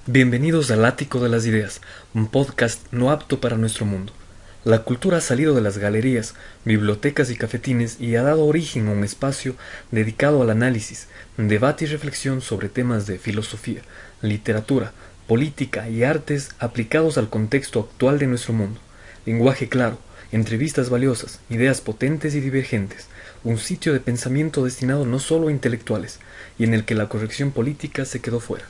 Bienvenidos al Ático de las Ideas, un podcast no apto para nuestro mundo. La cultura ha salido de las galerías, bibliotecas y cafetines y ha dado origen a un espacio dedicado al análisis, debate y reflexión sobre temas de filosofía, literatura, política y artes aplicados al contexto actual de nuestro mundo. Lenguaje claro, entrevistas valiosas, ideas potentes y divergentes, un sitio de pensamiento destinado no solo a intelectuales, y en el que la corrección política se quedó fuera.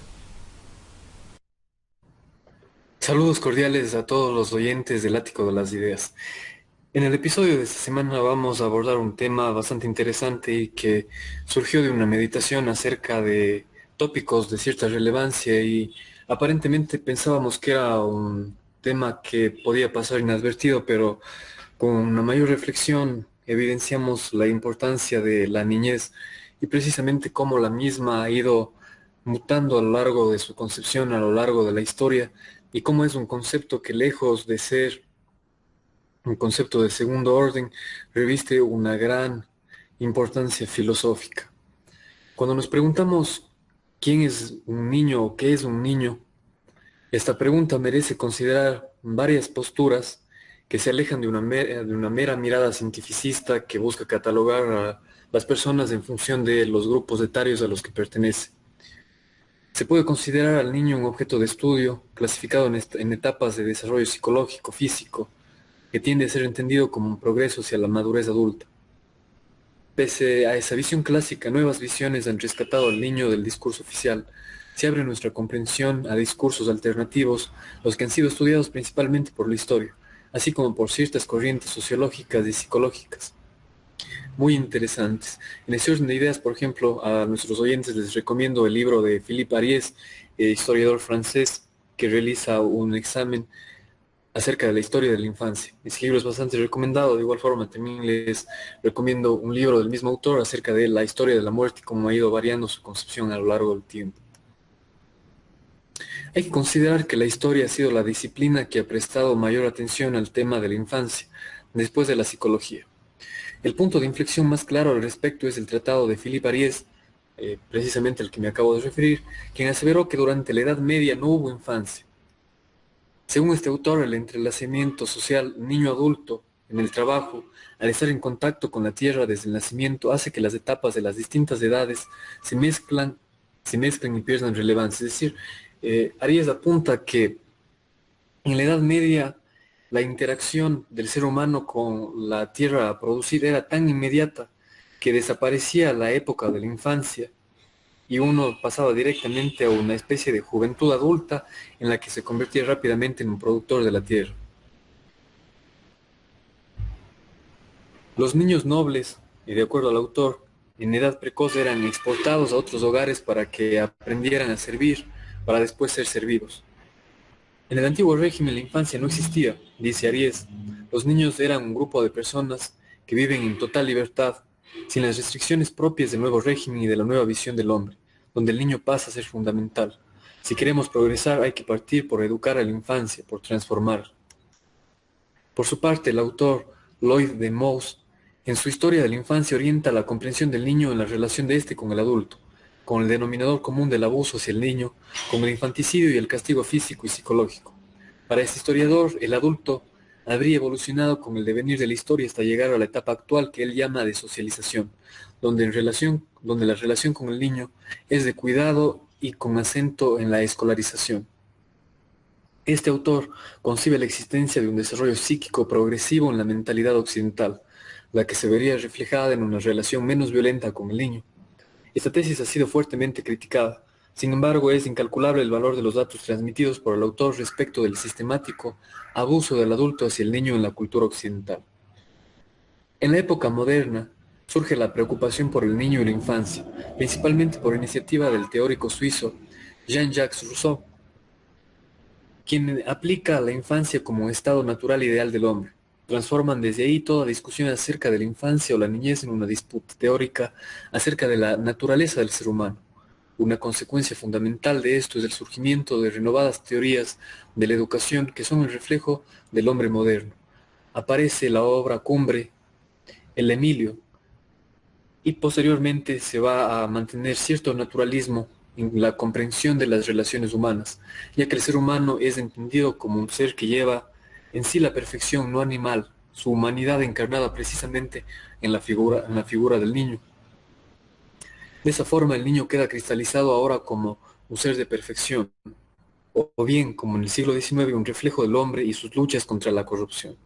Saludos cordiales a todos los oyentes del Ático de las Ideas. En el episodio de esta semana vamos a abordar un tema bastante interesante y que surgió de una meditación acerca de tópicos de cierta relevancia y aparentemente pensábamos que era un tema que podía pasar inadvertido, pero con una mayor reflexión evidenciamos la importancia de la niñez y precisamente cómo la misma ha ido mutando a lo largo de su concepción, a lo largo de la historia, y cómo es un concepto que lejos de ser un concepto de segundo orden, reviste una gran importancia filosófica. Cuando nos preguntamos quién es un niño o qué es un niño, esta pregunta merece considerar varias posturas que se alejan de una mera mirada cientificista que busca catalogar a las personas en función de los grupos etarios a los que pertenece. Se puede considerar al niño un objeto de estudio, clasificado en etapas de desarrollo psicológico, físico, que tiende a ser entendido como un progreso hacia la madurez adulta. Pese a esa visión clásica, nuevas visiones han rescatado al niño del discurso oficial. Se abre nuestra comprensión a discursos alternativos, los que han sido estudiados principalmente por la historia, así como por ciertas corrientes sociológicas y psicológicas muy interesantes. En ese orden de ideas, por ejemplo, a nuestros oyentes les recomiendo el libro de Philippe Ariès, historiador francés, que realiza un examen acerca de la historia de la infancia. Ese libro es bastante recomendado. De igual forma, también les recomiendo un libro del mismo autor acerca de la historia de la muerte y cómo ha ido variando su concepción a lo largo del tiempo. Hay que considerar que la historia ha sido la disciplina que ha prestado mayor atención al tema de la infancia, después de la psicología. El punto de inflexión más claro al respecto es el tratado de Philippe Ariès, precisamente al que me acabo de referir, quien aseveró que durante la Edad Media no hubo infancia. Según este autor, el entrelazamiento social niño-adulto en el trabajo, al estar en contacto con la tierra desde el nacimiento, hace que las etapas de las distintas edades se mezclan, se mezclen y pierdan relevancia. Es decir, Arias apunta que en la Edad Media la interacción del ser humano con la tierra a producir era tan inmediata que desaparecía la época de la infancia y uno pasaba directamente a una especie de juventud adulta en la que se convertía rápidamente en un productor de la tierra. Los niños nobles, y de acuerdo al autor, en edad precoz eran exportados a otros hogares para que aprendieran a servir, para después ser servidos. En el antiguo régimen la infancia no existía, dice Ariès. Los niños eran un grupo de personas que viven en total libertad, sin las restricciones propias del nuevo régimen y de la nueva visión del hombre, donde el niño pasa a ser fundamental. Si queremos progresar hay que partir por educar a la infancia, por transformar. Por su parte, el autor Lloyd de Mous, en su historia de la infancia, orienta la comprensión del niño en la relación de éste con el adulto, con el denominador común del abuso hacia el niño, con el infanticidio y el castigo físico y psicológico. Para este historiador, el adulto habría evolucionado con el devenir de la historia hasta llegar a la etapa actual que él llama de socialización, donde la relación con el niño es de cuidado y con acento en la escolarización. Este autor concibe la existencia de un desarrollo psíquico progresivo en la mentalidad occidental, la que se vería reflejada en una relación menos violenta con el niño. Esta tesis ha sido fuertemente criticada. Sin embargo, es incalculable el valor de los datos transmitidos por el autor respecto del sistemático abuso del adulto hacia el niño en la cultura occidental. En la época moderna, surge la preocupación por el niño y la infancia, principalmente por iniciativa del teórico suizo Jean-Jacques Rousseau, quien aplica a la infancia como estado natural ideal del hombre. Transforman desde ahí toda discusión acerca de la infancia o la niñez en una disputa teórica acerca de la naturaleza del ser humano. Una consecuencia fundamental de esto es el surgimiento de renovadas teorías de la educación que son el reflejo del hombre moderno. Aparece la obra cumbre, el Emilio, y posteriormente se va a mantener cierto naturalismo en la comprensión de las relaciones humanas, ya que el ser humano es entendido como un ser que lleva en sí la perfección no animal, su humanidad encarnada precisamente en la figura del niño. De esa forma el niño queda cristalizado ahora como un ser de perfección, o bien, como en el siglo XIX, un reflejo del hombre y sus luchas contra la corrupción.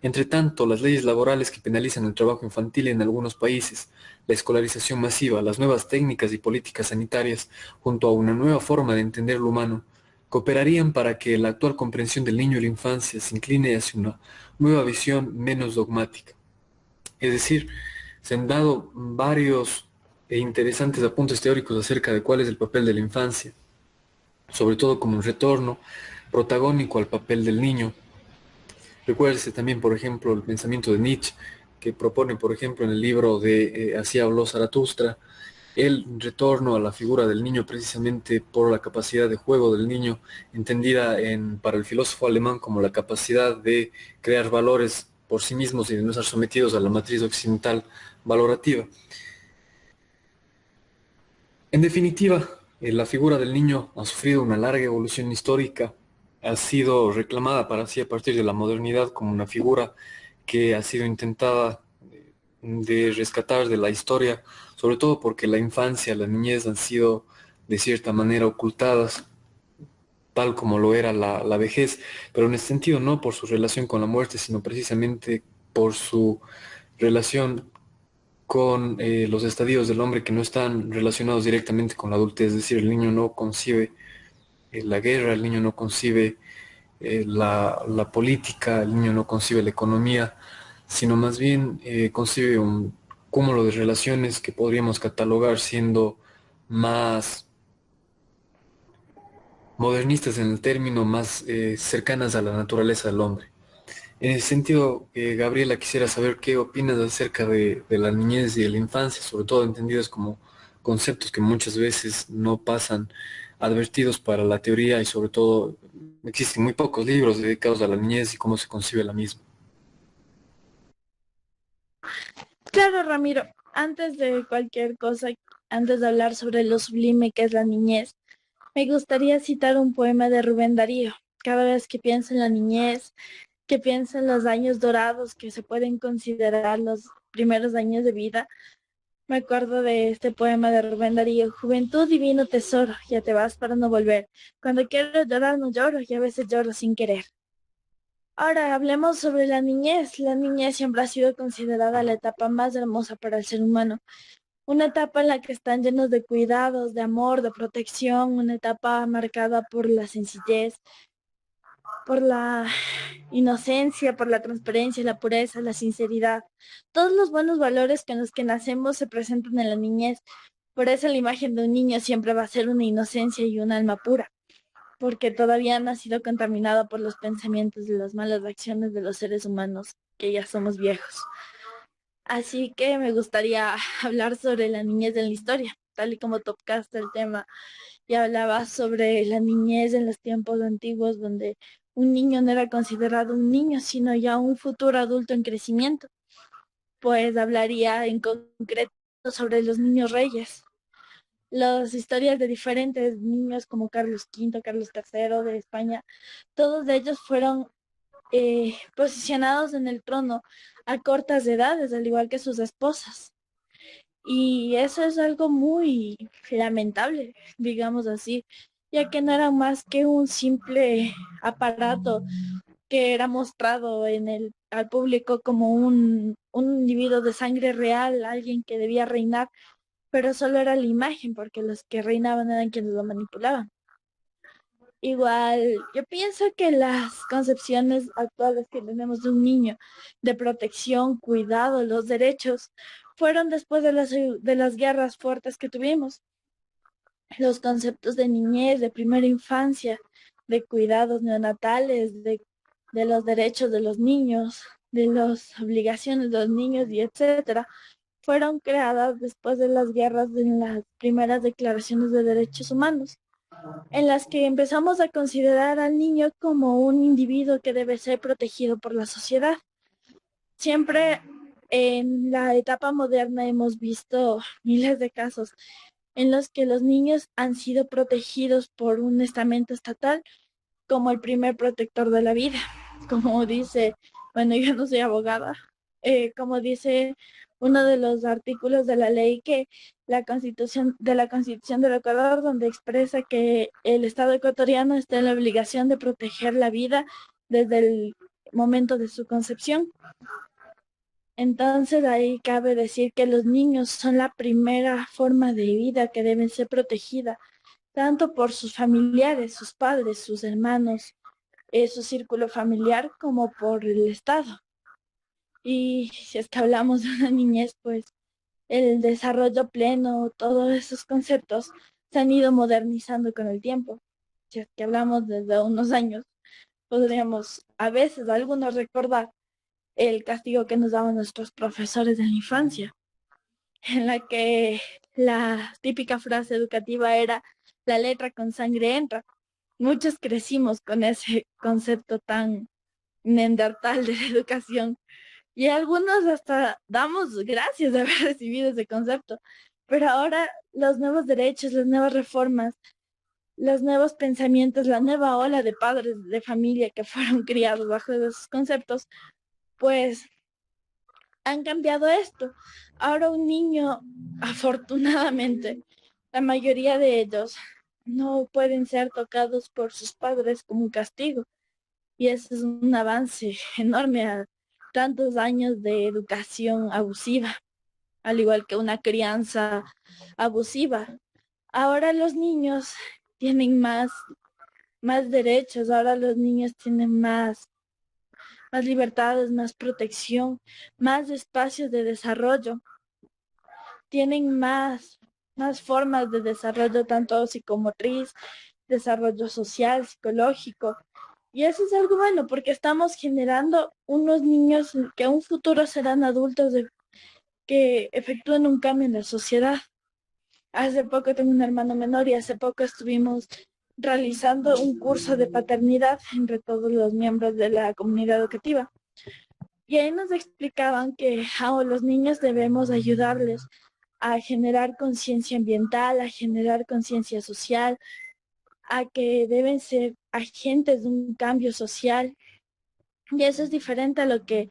Entre tanto, las leyes laborales que penalizan el trabajo infantil en algunos países, la escolarización masiva, las nuevas técnicas y políticas sanitarias, junto a una nueva forma de entender lo humano, cooperarían para que la actual comprensión del niño y la infancia se incline hacia una nueva visión menos dogmática. Es decir, se han dado varios e interesantes apuntes teóricos acerca de cuál es el papel de la infancia, sobre todo como un retorno protagónico al papel del niño. Recuérdese también, por ejemplo, el pensamiento de Nietzsche, que propone, por ejemplo, en el libro de Así habló Zaratustra, el retorno a la figura del niño precisamente por la capacidad de juego del niño, entendida para el filósofo alemán como la capacidad de crear valores por sí mismos y de no estar sometidos a la matriz occidental valorativa. En definitiva, la figura del niño ha sufrido una larga evolución histórica, ha sido reclamada para sí a partir de la modernidad como una figura que ha sido intentada de rescatar de la historia, sobre todo porque la infancia, la niñez han sido de cierta manera ocultadas, tal como lo era la vejez, pero en ese sentido no por su relación con la muerte, sino precisamente por su relación con los estadios del hombre que no están relacionados directamente con la adultez, es decir, el niño no concibe la guerra, el niño no concibe la política, el niño no concibe la economía, sino más bien concibe un cúmulo de relaciones que podríamos catalogar siendo más modernistas en el término, más cercanas a la naturaleza del hombre. En ese sentido, Gabriela, quisiera saber qué opinas acerca de la niñez y de la infancia, sobre todo entendidos como conceptos que muchas veces no pasan advertidos para la teoría y sobre todo existen muy pocos libros dedicados a la niñez y cómo se concibe la misma. Claro, Ramiro, antes de cualquier cosa, antes de hablar sobre lo sublime que es la niñez, me gustaría citar un poema de Rubén Darío. Cada vez que pienso en la niñez, que pienso en los años dorados que se pueden considerar los primeros años de vida, me acuerdo de este poema de Rubén Darío: Juventud, divino tesoro, ya te vas para no volver. Cuando quiero llorar no lloro y a veces lloro sin querer. Ahora hablemos sobre la niñez. La niñez siempre ha sido considerada la etapa más hermosa para el ser humano. Una etapa en la que están llenos de cuidados, de amor, de protección, una etapa marcada por la sencillez, por la inocencia, por la transparencia, la pureza, la sinceridad. Todos los buenos valores con los que nacemos se presentan en la niñez. Por eso la imagen de un niño siempre va a ser una inocencia y un alma pura, porque todavía no ha sido contaminado por los pensamientos de las malas acciones de los seres humanos, que ya somos viejos. Así que me gustaría hablar sobre la niñez en la historia, tal y como tocaste el tema y hablaba sobre la niñez en los tiempos antiguos, donde un niño no era considerado un niño, sino ya un futuro adulto en crecimiento. Pues hablaría en concreto sobre los niños reyes, las historias de diferentes niños como Carlos V, Carlos III de España. Todos ellos fueron posicionados en el trono a cortas edades, al igual que sus esposas. Y eso es algo muy lamentable, digamos así, ya que no era más que un simple aparato que era mostrado al público como un individuo de sangre real, alguien que debía reinar, pero solo era la imagen, porque los que reinaban eran quienes lo manipulaban. Igual, yo pienso que las concepciones actuales que tenemos de un niño, de protección, cuidado, los derechos, fueron después de las guerras fuertes que tuvimos. Los conceptos de niñez, de primera infancia, de cuidados neonatales, de los derechos de los niños, de las obligaciones de los niños y etcétera, fueron creadas después de las guerras, en las primeras declaraciones de derechos humanos, en las que empezamos a considerar al niño como un individuo que debe ser protegido por la sociedad. Siempre en la etapa moderna hemos visto miles de casos en los que los niños han sido protegidos por un estamento estatal como el primer protector de la vida. Como dice, bueno, yo no soy abogada, como dice uno de los artículos de la ley que la Constitución del Ecuador, donde expresa que el Estado ecuatoriano está en la obligación de proteger la vida desde el momento de su concepción. Entonces ahí cabe decir que los niños son la primera forma de vida que deben ser protegida, tanto por sus familiares, sus padres, sus hermanos, su círculo familiar, como por el Estado. Y si es que hablamos de una niñez, pues el desarrollo pleno, todos esos conceptos se han ido modernizando con el tiempo. Si es que hablamos desde unos años, podríamos a veces algunos recordar el castigo que nos daban nuestros profesores en la infancia, en la que la típica frase educativa era la letra con sangre entra. Muchos crecimos con ese concepto tan neandertal de la educación y algunos hasta damos gracias de haber recibido ese concepto. Pero ahora los nuevos derechos, las nuevas reformas, los nuevos pensamientos, la nueva ola de padres de familia que fueron criados bajo esos conceptos, pues han cambiado esto. Ahora un niño, afortunadamente, la mayoría de ellos no pueden ser tocados por sus padres como un castigo. Y ese es un avance enorme a tantos años de educación abusiva, al igual que una crianza abusiva. Ahora los niños tienen más derechos, ahora los niños tienen más libertades, más protección, más espacios de desarrollo, tienen más formas de desarrollo, tanto psicomotriz, desarrollo social, psicológico. Y eso es algo bueno porque estamos generando unos niños que en un futuro serán adultos que efectúen un cambio en la sociedad. Hace poco tengo un hermano menor y hace poco estuvimos realizando un curso de paternidad entre todos los miembros de la comunidad educativa. Y ahí nos explicaban que a los niños debemos ayudarles a generar conciencia ambiental, a generar conciencia social, a que deben ser agentes de un cambio social. Y eso es diferente a lo que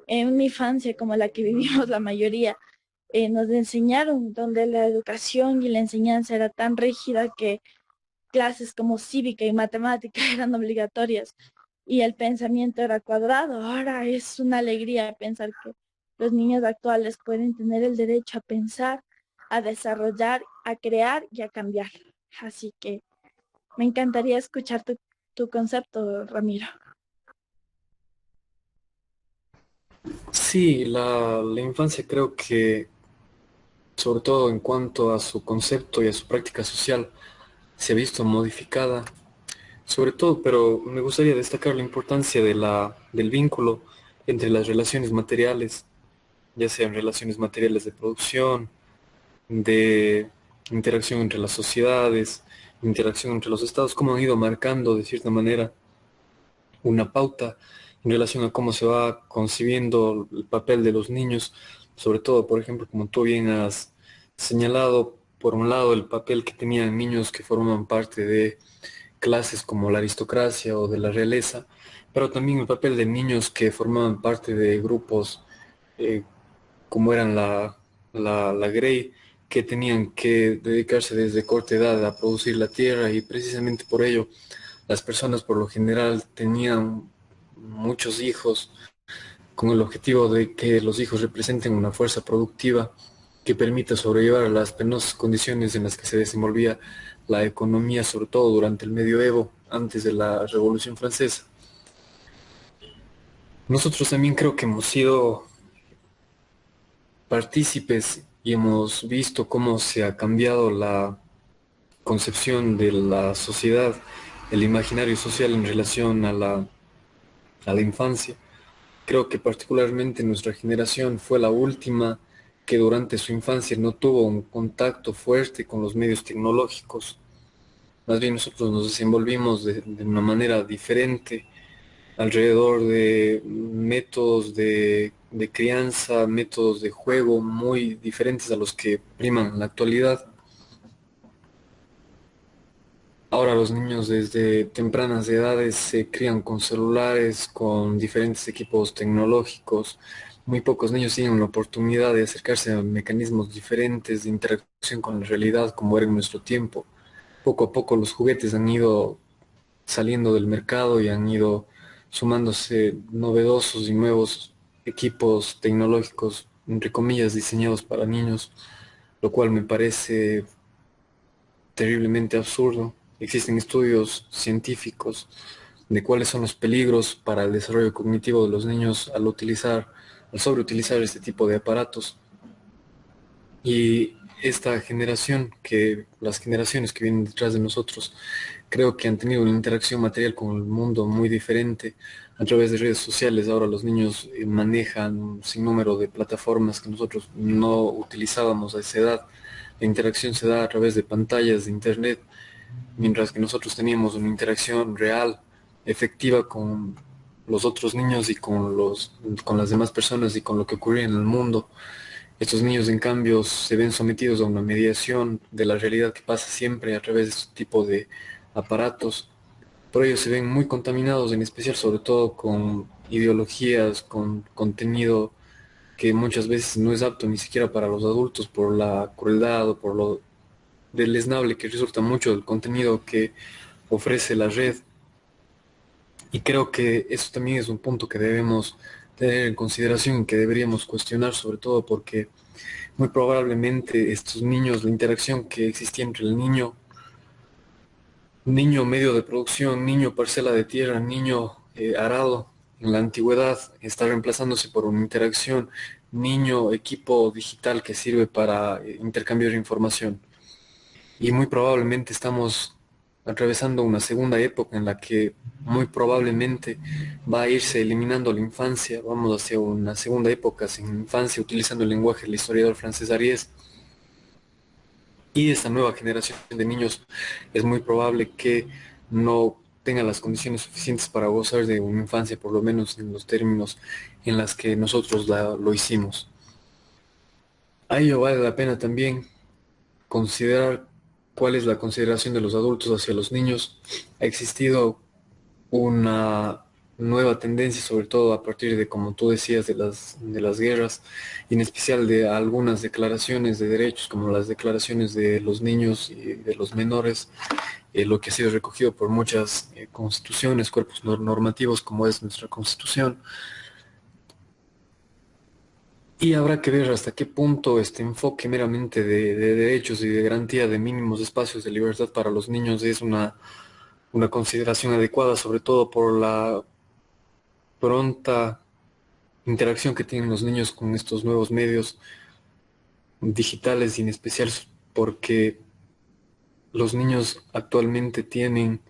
en una infancia como la que vivimos la mayoría nos enseñaron, donde la educación y la enseñanza era tan rígida que clases como cívica y matemática eran obligatorias y el pensamiento era cuadrado. Ahora es una alegría pensar que los niños actuales pueden tener el derecho a pensar, a desarrollar, a crear y a cambiar. Así que me encantaría escuchar tu concepto, Ramiro. Sí, la infancia creo que, sobre todo en cuanto a su concepto y a su práctica social, se ha visto modificada. Sobre todo, pero me gustaría destacar la importancia del vínculo entre las relaciones materiales, ya sean relaciones materiales de producción, de interacción entre las sociedades, interacción entre los estados, cómo han ido marcando de cierta manera una pauta en relación a cómo se va concibiendo el papel de los niños, sobre todo, por ejemplo, como tú bien has señalado, por un lado, el papel que tenían niños que forman parte de clases como la aristocracia o de la realeza, pero también el papel de niños que formaban parte de grupos eh, como eran la Grey, que tenían que dedicarse desde corta edad a producir la tierra y precisamente por ello las personas por lo general tenían muchos hijos con el objetivo de que los hijos representen una fuerza productiva que permita sobrellevar las penosas condiciones en las que se desenvolvía la economía, sobre todo durante el medioevo, antes de la Revolución Francesa. Nosotros también creo que hemos sido partícipes y hemos visto cómo se ha cambiado la concepción de la sociedad, el imaginario social en relación a la infancia. Creo que particularmente nuestra generación fue la última que durante su infancia no tuvo un contacto fuerte con los medios tecnológicos. Más bien nosotros nos desenvolvimos de una manera diferente alrededor de métodos de crianza, métodos de juego muy diferentes a los que priman en la actualidad. Ahora los niños desde tempranas edades se crían con celulares, con diferentes equipos tecnológicos. Muy pocos niños tienen la oportunidad de acercarse a mecanismos diferentes de interacción con la realidad como era en nuestro tiempo. Poco a poco los juguetes han ido saliendo del mercado y han ido sumándose novedosos y nuevos equipos tecnológicos, entre comillas, diseñados para niños, lo cual me parece terriblemente absurdo. Existen estudios científicos de cuáles son los peligros para el desarrollo cognitivo de los niños al sobreutilizar este tipo de aparatos. Y esta generación, las generaciones que vienen detrás de nosotros, creo que han tenido una interacción material con el mundo muy diferente a través de redes sociales. Ahora los niños manejan un sinnúmero de plataformas que nosotros no utilizábamos a esa edad. La interacción se da a través de pantallas de internet, mientras que nosotros teníamos una interacción real, efectiva con los otros niños y con las demás personas y con lo que ocurría en el mundo. Estos niños, en cambio, se ven sometidos a una mediación de la realidad que pasa siempre a través de este tipo de aparatos. Por ello se ven muy contaminados, en especial sobre todo con ideologías, con contenido que muchas veces no es apto ni siquiera para los adultos por la crueldad o por lo deleznable que resulta mucho del contenido que ofrece la red. Y creo que eso también es un punto que debemos tener en consideración y que deberíamos cuestionar, sobre todo porque muy probablemente estos niños, la interacción que existía entre el niño medio de producción, niño parcela de tierra, niño arado en la antigüedad, está reemplazándose por una interacción niño equipo digital que sirve para intercambiar información. Y muy probablemente estamos atravesando una segunda época en la que muy probablemente va a irse eliminando la infancia. Vamos hacia una segunda época sin infancia, utilizando el lenguaje del historiador francés Ariès. Y esta nueva generación de niños es muy probable que no tenga las condiciones suficientes para gozar de una infancia, por lo menos en los términos en las que nosotros lo hicimos. A ello vale la pena también considerar cuál es la consideración de los adultos hacia los niños. Ha existido una nueva tendencia, sobre todo a partir de, como tú decías, de las guerras, y en especial de algunas declaraciones de derechos, como las declaraciones de los niños y de los menores, lo que ha sido recogido por muchas constituciones, cuerpos normativos, como es nuestra constitución. Y habrá que ver hasta qué punto este enfoque meramente de derechos y de garantía de mínimos espacios de libertad para los niños es una consideración adecuada, sobre todo por la pronta interacción que tienen los niños con estos nuevos medios digitales y en especial porque los niños actualmente tienen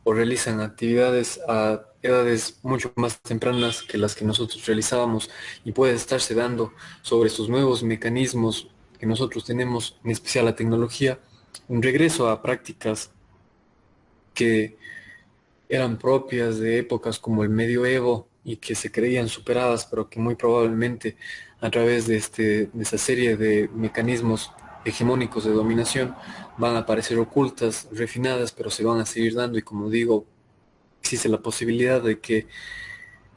o realizan actividades a edades mucho más tempranas que las que nosotros realizábamos y puede estarse dando sobre estos nuevos mecanismos que nosotros tenemos, en especial la tecnología, un regreso a prácticas que eran propias de épocas como el medioevo y que se creían superadas, pero que muy probablemente a través de esa serie de mecanismos hegemónicos de dominación van a parecer ocultas, refinadas, pero se van a seguir dando y como digo, existe la posibilidad de que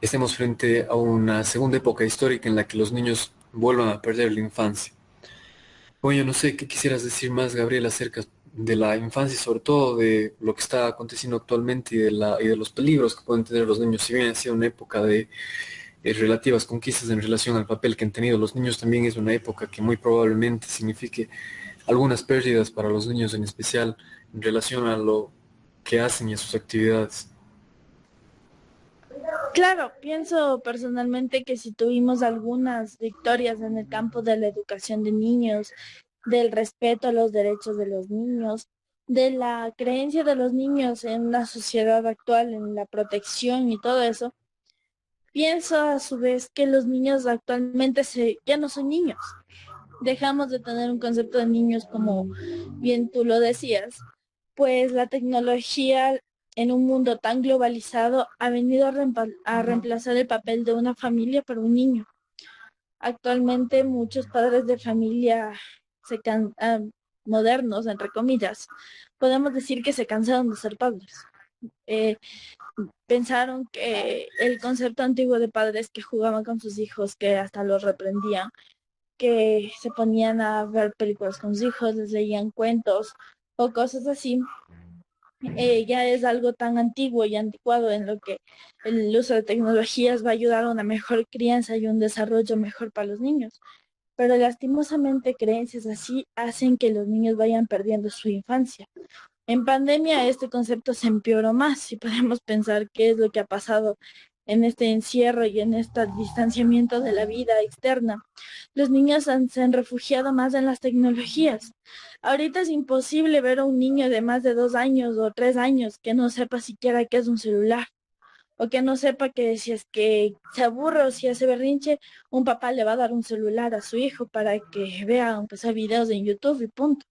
estemos frente a una segunda época histórica en la que los niños vuelvan a perder la infancia. Oye, no sé qué quisieras decir más, Gabriel, acerca de la infancia y sobre todo de lo que está aconteciendo actualmente y de los peligros que pueden tener los niños. Si bien ha sido una época de relativas conquistas en relación al papel que han tenido los niños, también es una época que muy probablemente signifique algunas pérdidas para los niños, en especial en relación a lo que hacen y a sus actividades. Claro, pienso personalmente que si tuvimos algunas victorias en el campo de la educación de niños, del respeto a los derechos de los niños, de la creencia de los niños en la sociedad actual, en la protección y todo eso, pienso a su vez que los niños actualmente ya no son niños. Dejamos de tener un concepto de niños como bien tú lo decías, pues la tecnología en un mundo tan globalizado ha venido a reemplazar el papel de una familia para un niño. Actualmente muchos padres de familia se can- ah, modernos, entre comillas, podemos decir que se cansaron de ser padres. Eh, Pensaron que el concepto antiguo de padres que jugaban con sus hijos, que hasta los reprendían, que se ponían a ver películas con sus hijos, les leían cuentos o cosas así, ya es algo tan antiguo y anticuado en lo que el uso de tecnologías va a ayudar a una mejor crianza y un desarrollo mejor para los niños. Pero lastimosamente creencias así hacen que los niños vayan perdiendo su infancia. En pandemia este concepto se empeoró más y podemos pensar qué es lo que ha pasado en este encierro y en este distanciamiento de la vida externa. Los niños se han refugiado más en las tecnologías. Ahorita es imposible ver a un niño de más de 2 años o 3 años que no sepa siquiera qué es un celular o que no sepa que si es que se aburre o si hace berrinche, un papá le va a dar un celular a su hijo para que vea, aunque sea videos en YouTube y punto.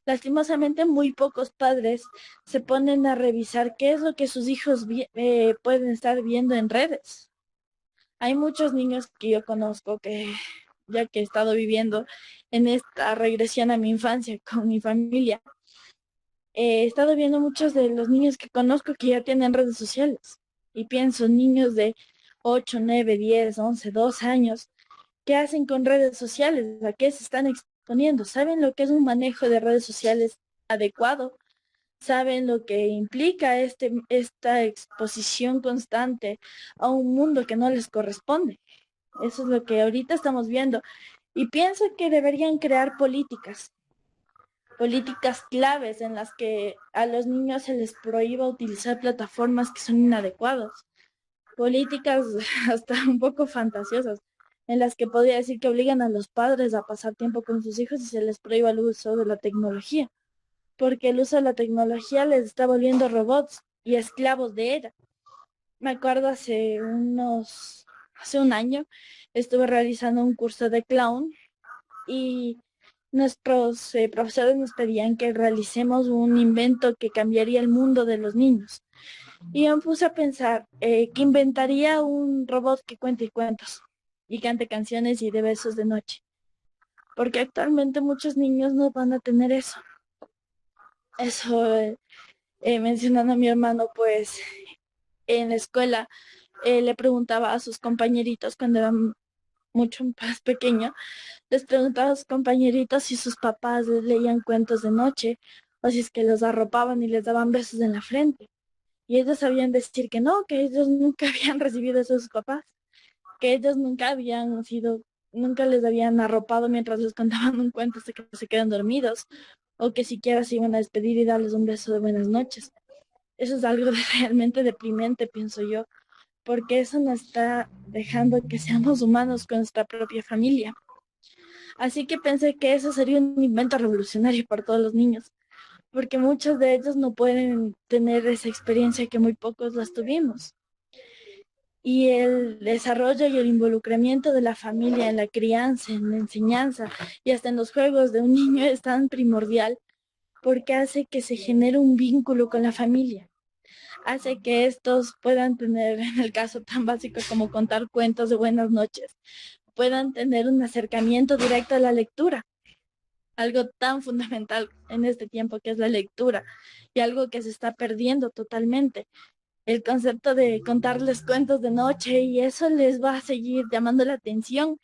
Lastimosamente, muy pocos padres se ponen a revisar qué es lo que sus hijos pueden estar viendo en redes. Hay muchos niños que yo conozco que, ya que he estado viviendo en esta regresión a mi infancia con mi familia, he estado viendo muchos de los niños que conozco que ya tienen redes sociales. Y pienso, niños de 8, 9, 10, 11, 12 años, ¿qué hacen con redes sociales? ¿A qué se están exponiendo? ¿Saben lo que es un manejo de redes sociales adecuado? ¿Saben lo que implica esta exposición constante a un mundo que no les corresponde? Eso es lo que ahorita estamos viendo. Y pienso que deberían crear políticas claves en las que a los niños se les prohíba utilizar plataformas que son inadecuadas, políticas hasta un poco fantasiosas, en las que podría decir que obligan a los padres a pasar tiempo con sus hijos y se les prohíba el uso de la tecnología, porque el uso de la tecnología les está volviendo robots y esclavos de ella. Me acuerdo hace un año, estuve realizando un curso de clown y nuestros profesores nos pedían que realicemos un invento que cambiaría el mundo de los niños. Y yo me puse a pensar que inventaría un robot que cuente cuentos y cante canciones y dé besos de noche, porque actualmente muchos niños no van a tener eso. Eso, mencionando a mi hermano, pues en la escuela le preguntaba a sus compañeritos cuando eran mucho más pequeño, les preguntaba a sus compañeritos si sus papás les leían cuentos de noche o si es que los arropaban y les daban besos en la frente. Y ellos sabían decir que no, que ellos nunca habían recibido eso de sus papás, que ellos nunca les habían arropado mientras les contaban un cuento hasta que se quedan dormidos, o que siquiera se iban a despedir y darles un beso de buenas noches. Eso es algo realmente deprimente, pienso yo, porque eso nos está dejando que seamos humanos con nuestra propia familia. Así que pensé que eso sería un invento revolucionario para todos los niños, porque muchos de ellos no pueden tener esa experiencia que muy pocos las tuvimos. Y el desarrollo y el involucramiento de la familia en la crianza, en la enseñanza y hasta en los juegos de un niño es tan primordial porque hace que se genere un vínculo con la familia. Hace que estos puedan tener, en el caso tan básico como contar cuentos de buenas noches, puedan tener un acercamiento directo a la lectura, algo tan fundamental en este tiempo que es la lectura y algo que se está perdiendo totalmente. El concepto de contarles cuentos de noche y eso les va a seguir llamando la atención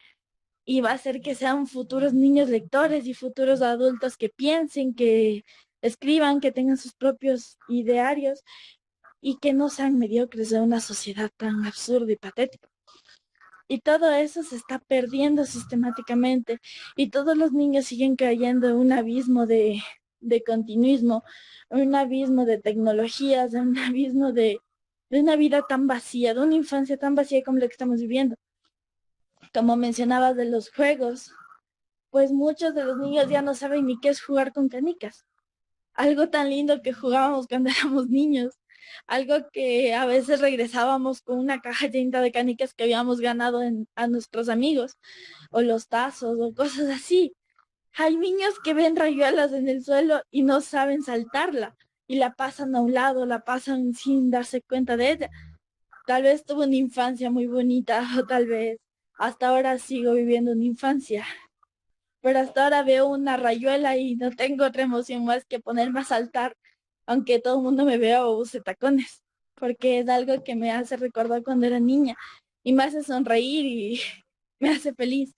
y va a hacer que sean futuros niños lectores y futuros adultos que piensen, que escriban, que tengan sus propios idearios y que no sean mediocres de una sociedad tan absurda y patética. Y todo eso se está perdiendo sistemáticamente y todos los niños siguen cayendo en un abismo de continuismo, en un abismo de tecnologías, en un abismo de una vida tan vacía, de una infancia tan vacía como la que estamos viviendo. Como mencionabas de los juegos, pues muchos de los niños ya no saben ni qué es jugar con canicas. Algo tan lindo que jugábamos cuando éramos niños, algo que a veces regresábamos con una caja llena de canicas que habíamos ganado a nuestros amigos, o los tazos, o cosas así. Hay niños que ven rayuelas en el suelo y no saben saltarla, y la pasan a un lado, la pasan sin darse cuenta de ella. Tal vez tuve una infancia muy bonita, o tal vez hasta ahora sigo viviendo una infancia pero hasta ahora veo una rayuela y no tengo otra emoción más que ponerme a saltar, aunque todo el mundo me vea o use tacones, porque es algo que me hace recordar cuando era niña y me hace sonreír y me hace feliz.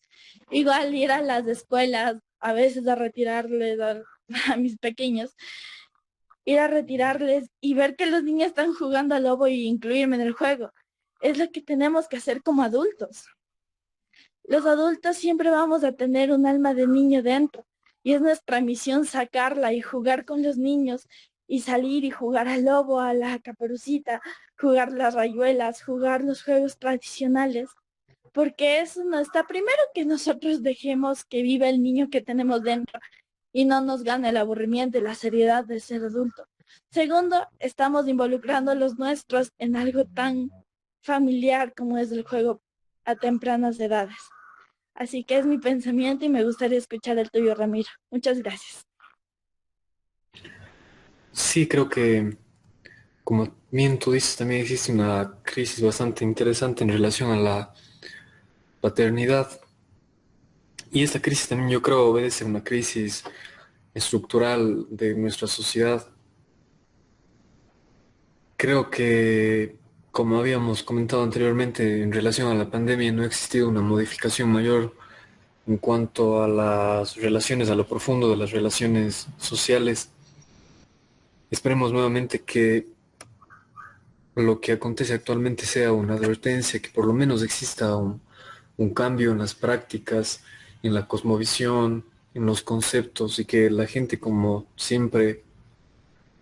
Igual ir a las escuelas, a veces a retirarles a mis pequeños, ir a retirarles y ver que los niños están jugando al lobo y incluirme en el juego. Es lo que tenemos que hacer como adultos. Los adultos siempre vamos a tener un alma de niño dentro y es nuestra misión sacarla y jugar con los niños y salir y jugar al lobo, a la caperucita, jugar las rayuelas, jugar los juegos tradicionales, porque eso no está primero que nosotros dejemos que viva el niño que tenemos dentro y no nos gane el aburrimiento y la seriedad de ser adulto. Segundo, estamos involucrando a los nuestros en algo tan familiar como es el juego a tempranas edades. Así que es mi pensamiento y me gustaría escuchar el tuyo, Ramiro. Muchas gracias. Sí, creo que, como bien tú dices, también existe una crisis bastante interesante en relación a la paternidad. Y esta crisis también yo creo obedece a una crisis estructural de nuestra sociedad. Creo que, como habíamos comentado anteriormente, en relación a la pandemia no ha existido una modificación mayor en cuanto a las relaciones, a lo profundo de las relaciones sociales. Esperemos nuevamente que lo que acontece actualmente sea una advertencia, que por lo menos exista un cambio en las prácticas, en la cosmovisión, en los conceptos y que la gente, como siempre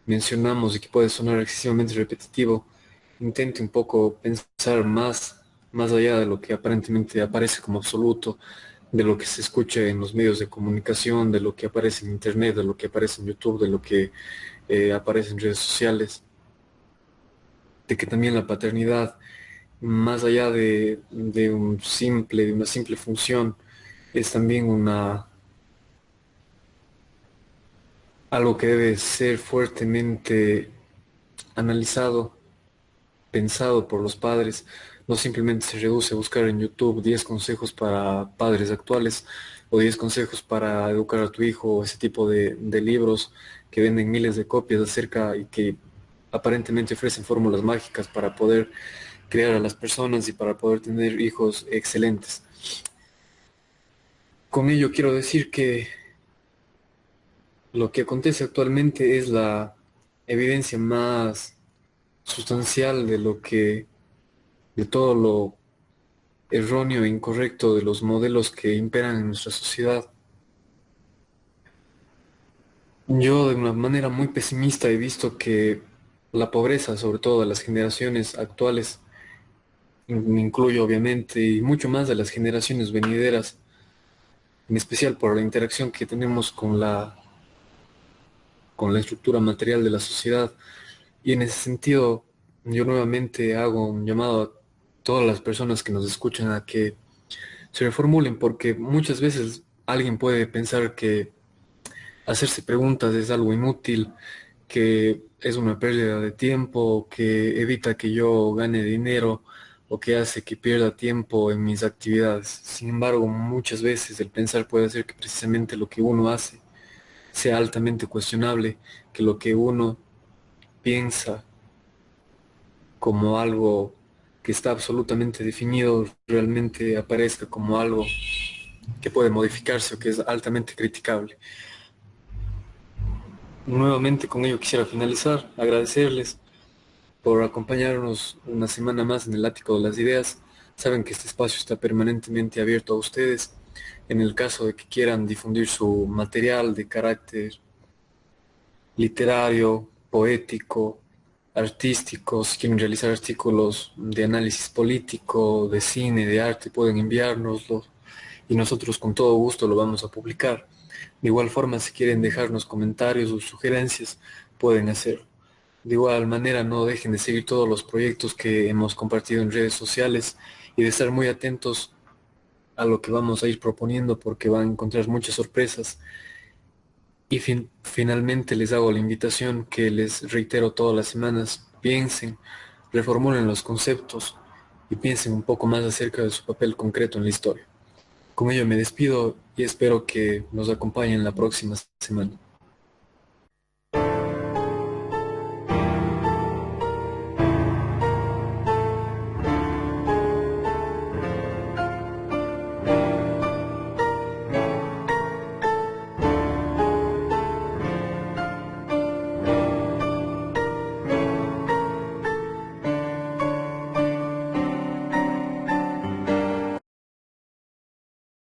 mencionamos y que puede sonar excesivamente repetitivo, intente un poco pensar más allá de lo que aparentemente aparece como absoluto, de lo que se escucha en los medios de comunicación, de lo que aparece en Internet, de lo que aparece en YouTube, de lo que aparece en redes sociales, de que también la paternidad, más allá de una simple función, es también algo que debe ser fuertemente analizado, pensado por los padres. No simplemente se reduce a buscar en YouTube 10 consejos para padres actuales o 10 consejos para educar a tu hijo o ese tipo de libros que venden miles de copias acerca y que aparentemente ofrecen fórmulas mágicas para poder crear a las personas y para poder tener hijos excelentes. Con ello quiero decir que lo que acontece actualmente es la evidencia más sustancial de todo lo erróneo e incorrecto de los modelos que imperan en nuestra sociedad. Yo de una manera muy pesimista he visto que la pobreza, sobre todo de las generaciones actuales, me incluyo obviamente, y mucho más de las generaciones venideras, en especial por la interacción que tenemos con la estructura material de la sociedad. Y en ese sentido, yo nuevamente hago un llamado a todas las personas que nos escuchan a que se reformulen, porque muchas veces alguien puede pensar que hacerse preguntas es algo inútil, que es una pérdida de tiempo, que evita que yo gane dinero o que hace que pierda tiempo en mis actividades. Sin embargo, muchas veces el pensar puede hacer que precisamente lo que uno hace sea altamente cuestionable, que lo que uno piensa como algo que está absolutamente definido realmente aparezca como algo que puede modificarse o que es altamente criticable. Nuevamente con ello quisiera finalizar, agradecerles por acompañarnos una semana más en el Ático de las Ideas. Saben que este espacio está permanentemente abierto a ustedes. En el caso de que quieran difundir su material de carácter literario, poético, artístico, si quieren realizar artículos de análisis político, de cine, de arte, pueden enviárnoslo y nosotros con todo gusto lo vamos a publicar. De igual forma, si quieren dejarnos comentarios o sugerencias, pueden hacerlo. De igual manera, no dejen de seguir todos los proyectos que hemos compartido en redes sociales y de estar muy atentos a lo que vamos a ir proponiendo porque van a encontrar muchas sorpresas. Y finalmente les hago la invitación que les reitero todas las semanas. Piensen, reformulen los conceptos y piensen un poco más acerca de su papel concreto en la historia. Con ello me despido y espero que nos acompañen la próxima semana.